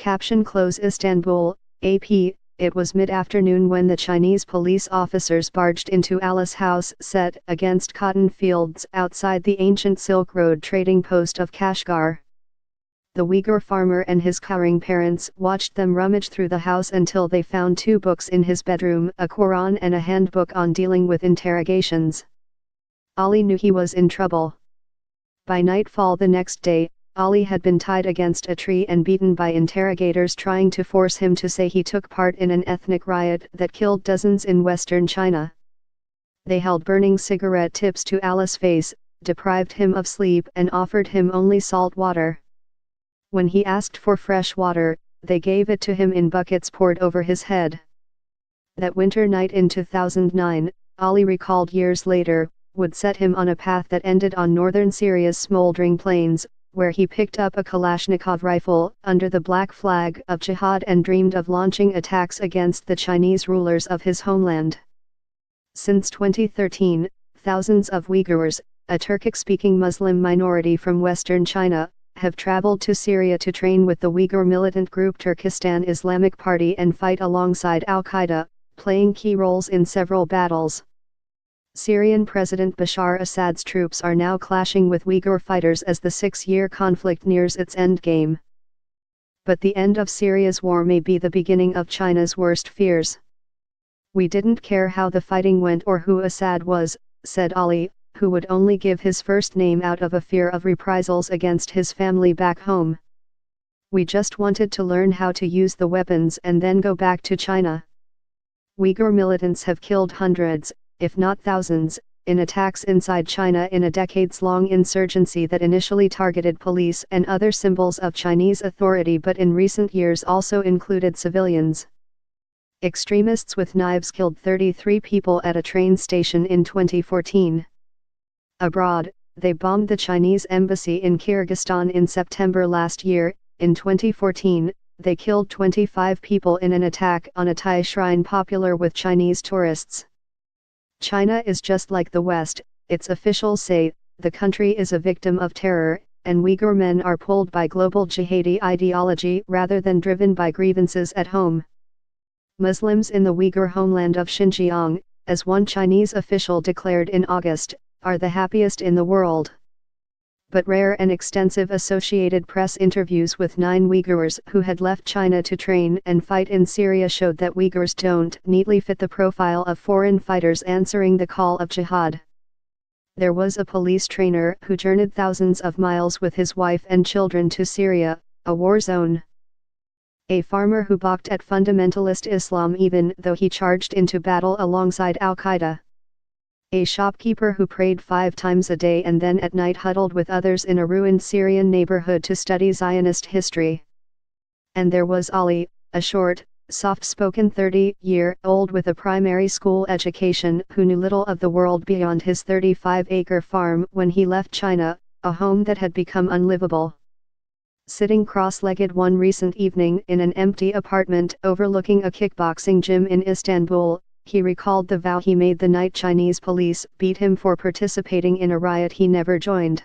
Caption Close Istanbul, AP. It was mid-afternoon when the Chinese police officers barged into Ali's house set against cotton fields outside the ancient Silk Road trading post of Kashgar. The Uyghur farmer and his cowering parents watched them rummage through the house until they found 2 books in his bedroom, a Quran and a handbook on dealing with interrogations. Ali knew he was in trouble. By nightfall the next day, Ali had been tied against a tree and beaten by interrogators trying to force him to say he took part in an ethnic riot that killed dozens in western China. They held burning cigarette tips to Ali's face, deprived him of sleep and offered him only salt water. When he asked for fresh water, they gave it to him in buckets poured over his head. That winter night in 2009, Ali recalled years later, would set him on a path that ended on northern Syria's smoldering plains, where he picked up a Kalashnikov rifle under the black flag of jihad and dreamed of launching attacks against the Chinese rulers of his homeland. Since 2013, thousands of Uighurs, a Turkic-speaking Muslim minority from western China, have traveled to Syria to train with the Uyghur militant group Turkistan Islamic Party and fight alongside Al-Qaeda, playing key roles in several battles. Syrian President Bashar Assad's troops are now clashing with Uyghur fighters as the 6-year conflict nears its endgame. But the end of Syria's war may be the beginning of China's worst fears. "We didn't care how the fighting went or who Assad was," said Ali, who would only give his first name out of a fear of reprisals against his family back home. "We just wanted to learn how to use the weapons and then go back to China." Uyghur militants have killed hundreds, if not thousands, in attacks inside China in a decades-long insurgency that initially targeted police and other symbols of Chinese authority but in recent years also included civilians. Extremists with knives killed 33 people at a train station in 2014. Abroad, they bombed the Chinese embassy in Kyrgyzstan in September last year. In 2014, they killed 25 people in an attack on a Thai shrine popular with Chinese tourists. China is just like the West, its officials say. The country is a victim of terror, and Uyghur men are pulled by global jihadi ideology rather than driven by grievances at home. Muslims in the Uyghur homeland of Xinjiang, as one Chinese official declared in August, are the happiest in the world. But rare and extensive Associated Press interviews with 9 Uighurs who had left China to train and fight in Syria showed that Uighurs don't neatly fit the profile of foreign fighters answering the call of jihad. There was a police trainer who journeyed thousands of miles with his wife and children to Syria, a war zone. A farmer who balked at fundamentalist Islam even though he charged into battle alongside Al-Qaeda. A shopkeeper who prayed 5 times a day and then at night huddled with others in a ruined Syrian neighborhood to study Zionist history. And there was Ali, a short, soft-spoken 30-year-old with a primary school education who knew little of the world beyond his 35-acre farm when he left China, a home that had become unlivable. Sitting cross-legged one recent evening in an empty apartment overlooking a kickboxing gym in Istanbul, he recalled the vow he made the night Chinese police beat him for participating in a riot he never joined.